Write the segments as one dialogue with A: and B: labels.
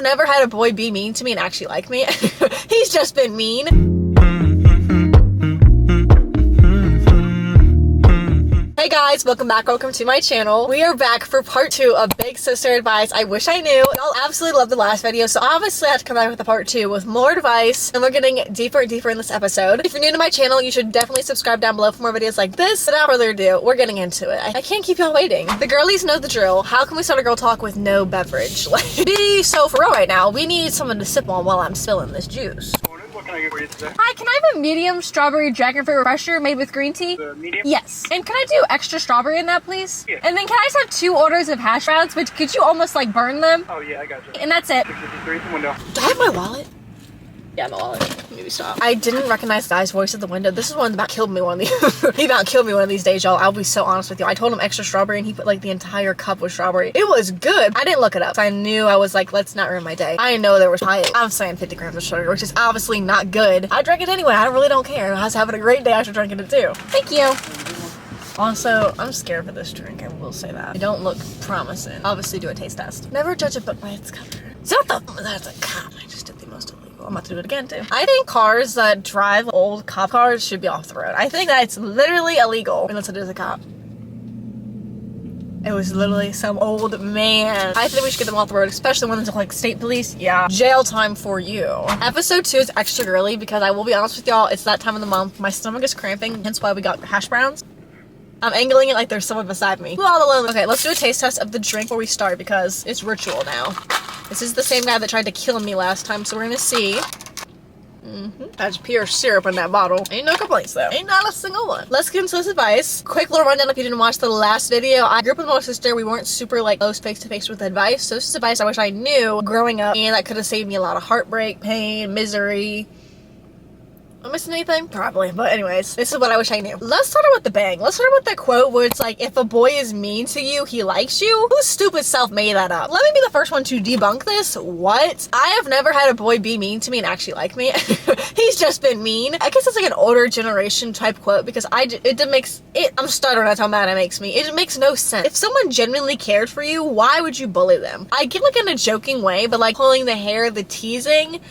A: never had a boy be mean to me and actually like me. He's just been mean. Hey guys, welcome back. Welcome to my channel. We are back for part 2 of Big Sister Advice. I wish I knew. Y'all absolutely loved the last video, so obviously I have to come back with a part 2 with more advice, and we're getting deeper and deeper in this episode. If you're new to my channel, you should definitely subscribe down below for more videos like this. Without further ado, we're getting into it. I can't keep y'all waiting. The girlies know the drill. How can we start a girl talk with no beverage? So for real right now, we need someone to sip on while I'm spilling this juice.
B: What can I get for you today?
A: Hi, can I have a medium strawberry dragon fruit refresher made with green tea?
B: The medium?
A: Yes. And can I do extra strawberry in that, please?
B: Yeah.
A: And then can I just have 2 orders of hash browns, but could you almost like burn them?
B: Oh yeah, I got you.
A: And that's it.
B: 653 from window.
A: Do I have my wallet? Yeah, my wallet. Maybe stop. I didn't recognize the guy's voice at the window. This is one that about killed me one of these. He about killed me one of these days, y'all. I'll be so honest with you. I told him extra strawberry and he put like the entire cup with strawberry. It was good. I didn't look it up. So I knew, I was like, let's not ruin my day. I know there was I'm saying 50 grams of sugar, which is obviously not good. I drank it anyway. I really don't care. I was having a great day after drinking it too. Thank you. Also, I'm scared for this drink, I will say that. I don't look promising. Obviously do a taste test. Never judge a book by its cover. So that's a cop. I just did the most illegal. I'm about to do it again too. I think cars that drive old cop cars should be off the road. I think that it's literally illegal unless it is a cop. It was literally some old man. I think we should get them off the road, especially when it's like state police. Yeah, jail time for you. Episode 2 is extra girly because I will be honest with y'all, it's that time of the month. My stomach is cramping, hence why we got hash browns. I'm angling it like there's someone beside me. We're all alone. Okay, let's do a taste test of the drink before we start because it's ritual now. This is the same guy that tried to kill me last time, so we're gonna see. That's pure syrup in that bottle. Ain't no complaints though. Ain't not a single one. Let's get into this advice. Quick little rundown if you didn't watch the last video. I grew up with my little sister. We weren't super like close face to face with advice. So this is advice I wish I knew growing up, and that could have saved me a lot of heartbreak, pain, misery. Am I missing anything? Probably. But anyways, this is what I wish I knew. Let's start with the bang. Let's start with that quote where it's like, if a boy is mean to you, he likes you. Whose stupid self made that up? Let me be the first one to debunk this. What? I have never had a boy be mean to me and actually like me. He's just been mean. I guess it's like an older generation type quote because I'm stuttering at how mad it makes me. It makes no sense. If someone genuinely cared for you, why would you bully them? I get like in a joking way, but like pulling the hair, the teasing.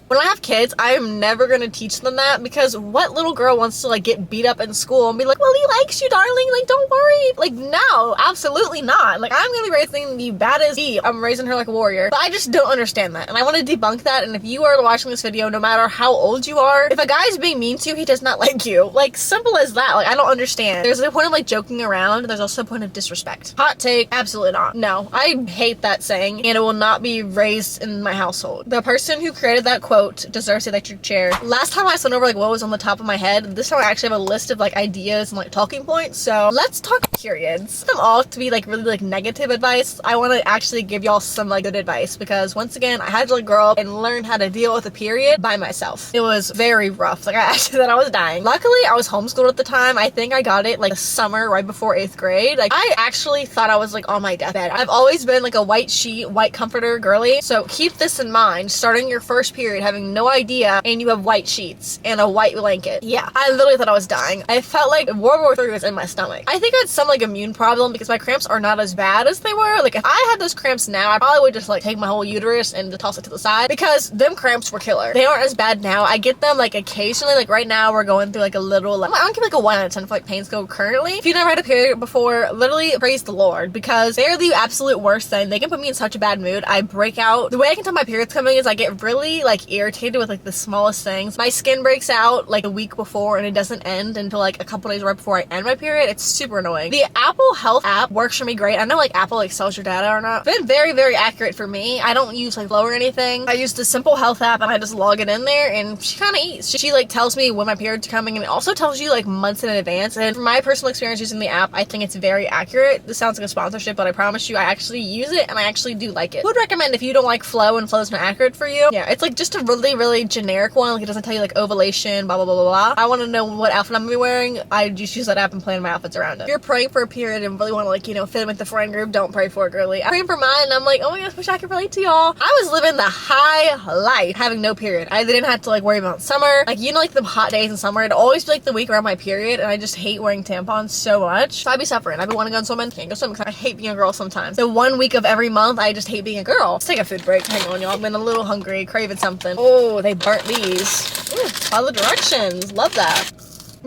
A: When I have kids, I am never going to teach them that because what little girl wants to like get beat up in school and be like, well, he likes you, darling, like don't worry. Like no, absolutely not. Like I'm going to be raising you bad as he. I'm raising her like a warrior. But I just don't understand that. And I want to debunk that. And if you are watching this video, no matter how old you are, if a guy is being mean to you, he does not like you. Like simple as that. Like I don't understand. There's a point of like joking around. There's also a point of disrespect. Hot take, absolutely not. No, I hate that saying and it will not be raised in my household. The person who created that quote deserves the electric chair. Last time I went over like what was on the top of my head. This time I actually have a list of like ideas and like talking points. So let's talk periods. Them all to be like really like negative advice. I want to actually give y'all some like good advice because once again I had to like grow up and learn how to deal with a period by myself. It was very rough. Like I actually thought I was dying. Luckily I was homeschooled at the time. I think I got it like the summer right before 8th grade. Like I actually thought I was like on my deathbed. I've always been like a white sheet, white comforter girly. So keep this in mind. Starting your first period, having no idea, and you have white sheets and a white blanket. Yeah, I literally thought I was dying. I felt like World War III was in my stomach. I think I had some like immune problem because my cramps are not as bad as they were. Like if I had those cramps now, I probably would just like take my whole uterus and just toss it to the side because them cramps were killer. They aren't as bad now. I get them like occasionally. Like right now we're going through like a little, like, I don't give like a 1 out of 10 for like pains go currently. If you've never had a period before, literally praise the Lord because they're the absolute worst thing. They can put me in such a bad mood. I break out. The way I can tell my period's coming is I get really like irritated with like the smallest things. My skin breaks out like a week before and it doesn't end until like a couple days right before I end my period. It's super annoying. The Apple Health app works for me great. I know like Apple like sells your data or not. It's been very, very accurate for me. I don't use like Flow or anything. I use the Simple Health app and I just log it in there and she kind of eats. She like tells me when my period's coming and it also tells you like months in advance. And from my personal experience using the app, I think it's very accurate. This sounds like a sponsorship, but I promise you I actually use it and I actually do like it. Would recommend if you don't like Flow and Flow's not accurate for you. Yeah, it's like just a really, really generic one. Like, it doesn't tell you like ovulation, blah, blah, blah, blah, blah. I want to know what outfit I'm gonna be wearing. I just use that app and plan my outfits around it. If you're praying for a period and really want to, like, you know, fit in with the friend group, don't pray for it, girly. I'm praying for mine, and I'm like, oh my gosh, wish I could relate to y'all. I was living the high life, having no period. I didn't have to like worry about summer. Like, you know, like the hot days in summer, it'd always be like the week around my period, and I just hate wearing tampons so much. So I'd be suffering. I'd be wanting to go swimming, can't go swimming because I hate being a girl sometimes. So 1 week of every month, I just hate being a girl. Let's take a food break. Hang on, y'all. I'm getting a little hungry, craving something. Oh, they burnt these. Ooh, follow directions. Love that.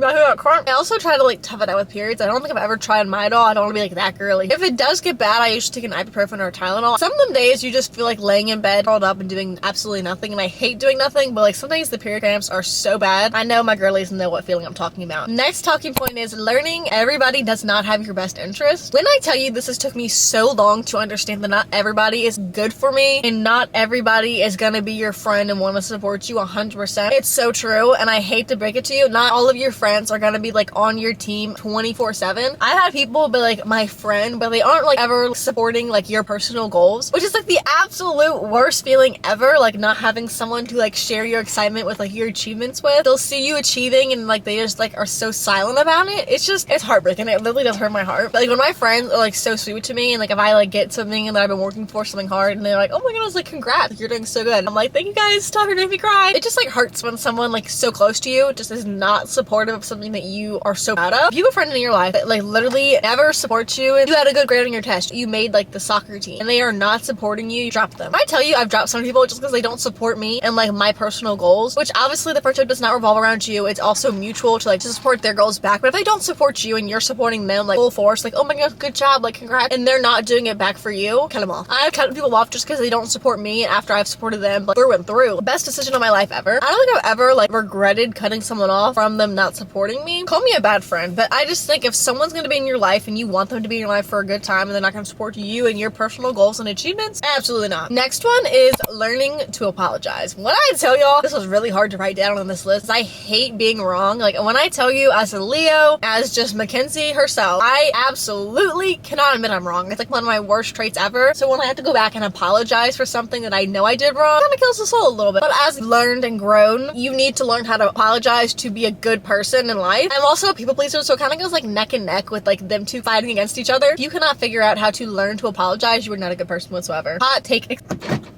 A: I also try to like tough it out with periods. I don't think I've ever tried Midol. I don't want to be like that girly. If it does get bad, I usually take an ibuprofen or a Tylenol. Some of them days you just feel like laying in bed, curled up and doing absolutely nothing, and I hate doing nothing, but like sometimes the period cramps are so bad. I know my girlies know what feeling I'm talking about. Next talking point is learning everybody does not have your best interest. When I tell you this has took me so long to understand that not everybody is good for me and not everybody is gonna be your friend and want to support you 100%. It's so true, and I hate to break it to you, not all of your friends are gonna be like on your team 24/7. I had people be like my friend, but they aren't like ever supporting like your personal goals, which is like the absolute worst feeling ever. Like not having someone to like share your excitement with, like your achievements with. They'll see you achieving and like they just like are so silent about it. It's heartbreaking. It literally does hurt my heart. But like when my friends are like so sweet to me, and like if I like get something and that I've been working for something hard, and they're like, oh my goodness, like congrats, you're doing so good. I'm like, thank you guys, stop, you're making me cry. It just like hurts when someone like so close to you just is not supportive of something that you are so proud of. If you have a friend in your life that like literally never supports you, and you had a good grade on your test, you made like the soccer team, and they are not supporting you, drop them. I tell you, I've dropped some people just because they don't support me and like my personal goals, which obviously the friendship does not revolve around you. It's also mutual to like to support their goals back. But if they don't support you and you're supporting them like full force, like, oh my god, good job, like congrats, and they're not doing it back for you, cut them off. I've cut people off just because they don't support me after I've supported them like through and through. Best decision of my life ever. I don't think I've ever like regretted cutting someone off from them not supporting me. Call me a bad friend, but I just think if someone's going to be in your life and you want them to be in your life for a good time and they're not going to support you and your personal goals and achievements, absolutely not. Next one is learning to apologize. When I tell y'all, this was really hard to write down on this list. I hate being wrong. Like when I tell you as a Leo, as just Mackenzie herself, I absolutely cannot admit I'm wrong. It's like one of my worst traits ever. So when I have to go back and apologize for something that I know I did wrong, it kind of kills the soul a little bit. But as learned and grown, you need to learn how to apologize to be a good person in life. I'm also a people pleaser, so it kind of goes like neck and neck with like them two fighting against each other. If you cannot figure out how to learn to apologize, you are not a good person whatsoever. Hot take.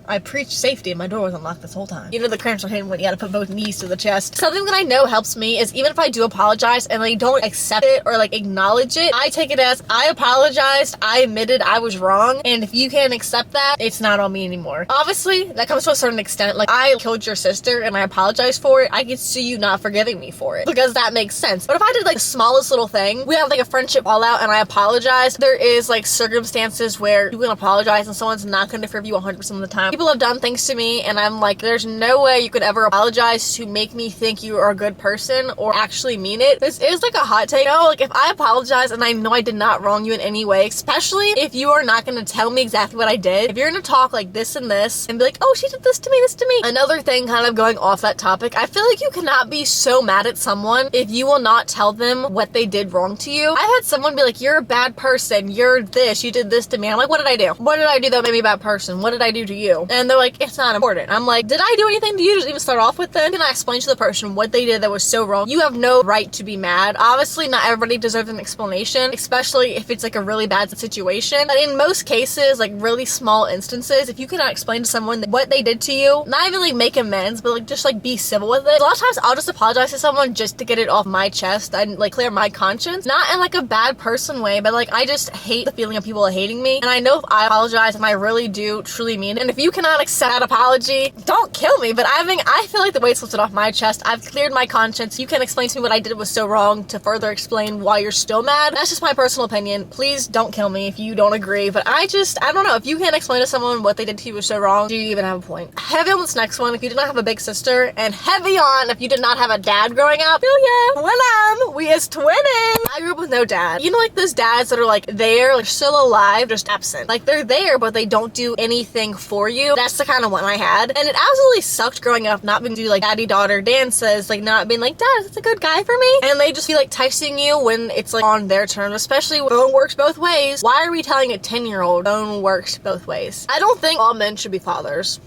A: I preached safety and my door was unlocked this whole time. You know the cramps are hitting when you gotta put both knees to the chest. Something that I know helps me is even if I do apologize and they don't accept it or like acknowledge it, I take it as I apologized, I admitted I was wrong, and if you can't accept that, it's not on me anymore. Obviously, that comes to a certain extent. Like I killed your sister and I apologize for it, I can see you not forgiving me for it because that makes sense. But if I did like the smallest little thing, we have like a friendship all out and I apologize, there is like circumstances where you can apologize and someone's not gonna forgive you 100% of the time. People have done things to me and I'm like, there's no way you could ever apologize to make me think you are a good person or actually mean it. This is like a hot take. No, like if I apologize and I know I did not wrong you in any way, especially if you are not gonna tell me exactly what I did, if you're gonna talk like this and this and be like, oh, she did this to me, this to me. Another thing kind of going off that topic, I feel like you cannot be so mad at someone if you will not tell them what they did wrong to you. I've had someone be like, you're a bad person, you're this, you did this to me. I'm like, what did I do? What did I do that made me a bad person? What did I do to you? And they're like, it's not important. I'm like, did I do anything to you to even start off with then? Can I explain to the person what they did that was so wrong? You have no right to be mad. Obviously, not everybody deserves an explanation, especially if it's like a really bad situation. But in most cases, like really small instances, if you cannot explain to someone what they did to you, not even like make amends, but like just like be civil with it. A lot of times I'll just apologize to someone just to get it off my chest and like clear my conscience. Not in like a bad person way, but like I just hate the feeling of people hating me. And I know if I apologize and I really do truly mean it. And if you cannot accept that apology, don't kill me. But I feel like the weight's lifted off my chest. I've cleared my conscience. You can explain to me what I did was so wrong to further explain why you're still mad. That's just my personal opinion. Please don't kill me if you don't agree. But I don't know. If you can't explain to someone what they did to you was so wrong, do you even have a point? Heavy on this next one, if you did not have a big sister, and heavy on if you did not have a dad growing up. Oh yeah, we is twinning. I grew up with no dad. You know, like those dads that are like there, like still alive, just absent. Like they're there, but they don't do anything for you. That's the kind of one I had. And it absolutely sucked growing up, not being do like daddy-daughter dances, like not being like, dad, that's a good guy for me. And they just be like texting you when it's like on their terms, especially when phone works both ways. Why are we telling a 10-year-old phone works both ways? I don't think all men should be fathers.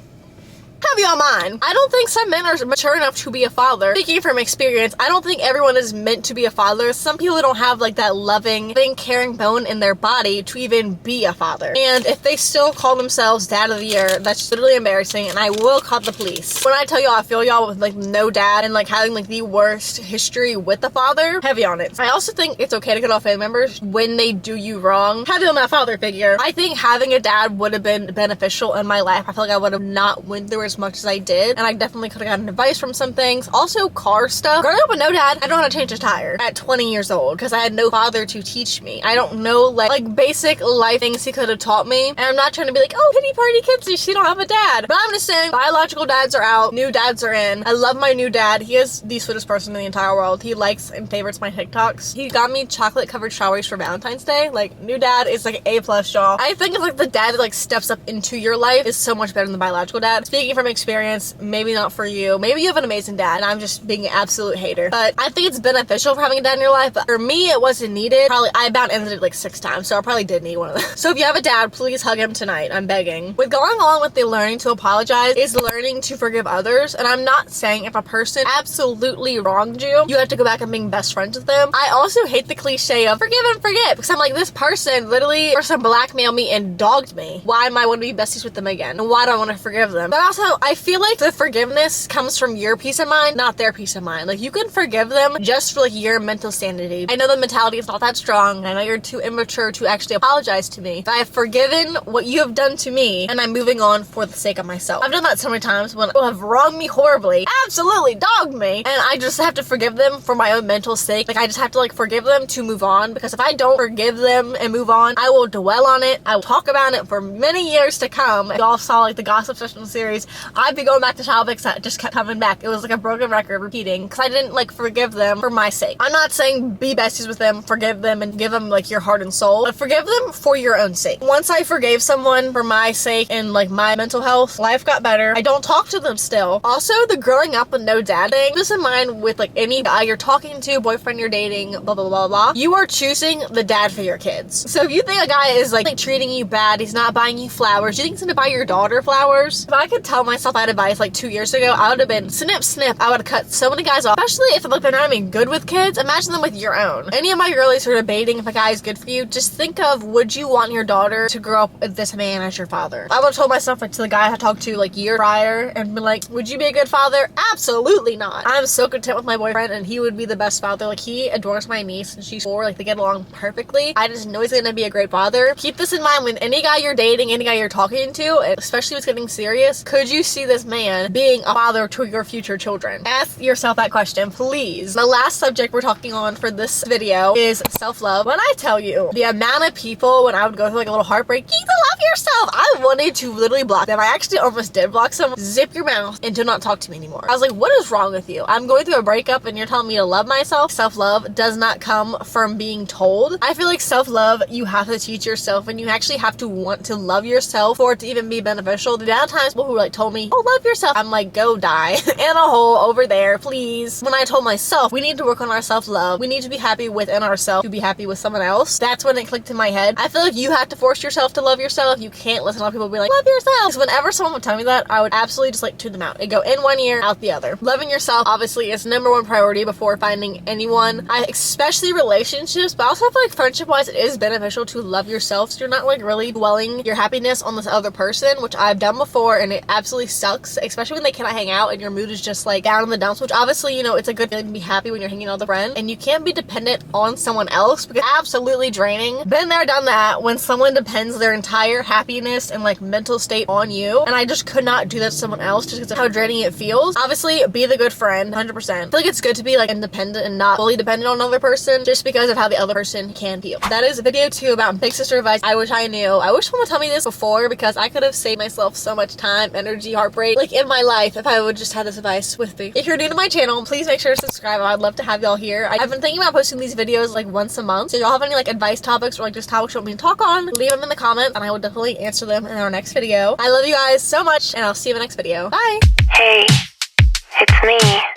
A: have you on mine. I don't think some men are mature enough to be a father. Speaking from experience, I don't think everyone is meant to be a father. Some people don't have like that loving, caring bone in their body to even be a father. And if they still call themselves dad of the year, that's literally embarrassing, and I will call the police. When I tell y'all I feel y'all with like no dad and like having like the worst history with the father, heavy on it. I also think it's okay to cut off family members when they do you wrong. Having that father figure, I think having a dad would have been beneficial in my life. I feel like I would have not went through as much as I did, and I definitely could have gotten advice from some things. Also, car stuff. Growing up with no dad, I don't know how to change a tire at 20 years old because I had no father to teach me. I don't know like basic life things he could have taught me, and I'm not trying to be like, oh, pity party kids, she don't have a dad. But I'm just saying, biological dads are out, new dads are in. I love my new dad. He is the sweetest person in the entire world. He likes and favorites my TikToks. He got me chocolate covered strawberries for Valentine's Day. Like, new dad is like A+, y'all. I think it's like the dad that like steps up into your life is so much better than the biological dad. Speaking from experience, maybe not for you. Maybe you have an amazing dad and I'm just being an absolute hater. But I think it's beneficial for having a dad in your life, but for me it wasn't needed. Probably I about ended it like 6 times, so I probably did need one of them. So if you have a dad, please hug him tonight. I'm begging. With going along with the learning to apologize is learning to forgive others. And I'm not saying if a person absolutely wronged you, you have to go back and being best friends with them. I also hate the cliche of forgive and forget, because I'm like, this person literally blackmailed me and dogged me. Why am I want to be besties with them again? And why do I want to forgive them? But also, I feel like the forgiveness comes from your peace of mind, not their peace of mind. Like, you can forgive them just for like your mental sanity. I know the mentality is not that strong. I know you're too immature to actually apologize to me. But I have forgiven what you have done to me, and I'm moving on for the sake of myself. I've done that so many times when people have wronged me horribly, absolutely dogged me, and I just have to forgive them for my own mental sake. Like, I just have to like forgive them to move on, because if I don't forgive them and move on, I will dwell on it. I will talk about it for many years to come. Y'all saw like the Gossip Session series. I'd be going back to topics that just kept coming back. It was like a broken record repeating because I didn't like forgive them for my sake. I'm not saying be besties with them, forgive them and give them like your heart and soul, but forgive them for your own sake. Once I forgave someone for my sake and like my mental health, life got better. I don't talk to them still. Also, the growing up with no dad thing, just in mind with like any guy you're talking to, boyfriend you're dating, blah blah blah blah, you are choosing the dad for your kids. So if you think a guy is like treating you bad, he's not buying you flowers, you think he's gonna buy your daughter flowers? If I could tell myself that advice like 2 years ago, I would have been snip snip. I would have cut so many guys off, especially if like they're not even good with kids. Imagine them with your own. Any of my girlies who are debating if a guy is good for you, just think of, would you want your daughter to grow up with this man as your father? I would have told myself like to the guy I talked to like year prior and been like, would you be a good father? Absolutely not. I'm so content with my boyfriend and he would be the best father. Like, he adores my niece and she's 4, like they get along perfectly. I just know he's gonna be a great father. Keep this in mind with any guy you're dating, any guy you're talking to, especially if it's getting serious. Could you see this man being a father to your future children? Ask yourself that question, please. The last subject we're talking on for this video is self-love. When I tell you the amount of people when I would go through like a little heartbreak, you need to love yourself, I wanted to literally block them. I actually almost did block someone. Zip your mouth and do not talk to me anymore. I was like, what is wrong with you? I'm going through a breakup and you're telling me to love myself? Self-love does not come from being told. I feel like self-love, you have to teach yourself, and you actually have to want to love yourself for it to even be beneficial. The amount of times people who like told me, oh, love yourself, I'm like, go die in a hole over there, please. When I told myself, we need to work on our self-love, we need to be happy within ourselves to be happy with someone else, that's when it clicked in my head. I feel like you have to force yourself to love yourself. You can't listen to other people be like, love yourself. Because whenever someone would tell me that, I would absolutely just like tune them out. It'd go in one ear, out the other. Loving yourself obviously is #1 priority before finding anyone. Especially relationships, but I also feel like friendship wise, it is beneficial to love yourself, so you're not like really dwelling your happiness on this other person, which I've done before, and it absolutely sucks, especially when they cannot hang out and your mood is just like down in the dumps, which obviously, you know, it's a good feeling to be happy when you're hanging out with a friend, and you can't be dependent on someone else because it's absolutely draining. Been there, done that, when someone depends their entire happiness and like mental state on you, and I just could not do that to someone else just because of how draining it feels. Obviously, be the good friend, 100%. I feel like it's good to be like independent and not fully dependent on another person just because of how the other person can feel. That is video 2 about big sister advice I wish I knew. I wish someone would tell me this before, because I could have saved myself so much time, energy, heartbreak, like in my life, if I would just have this advice with me. If you're new to my channel, please make sure to subscribe. I'd love to have y'all here. I've been thinking about posting these videos like once a month, so y'all have any like advice topics or like just topics you want me to talk on, leave them in the comments and I will definitely answer them in our next video. I love you guys so much and I'll see you in the next video. Bye!
C: Hey, it's me.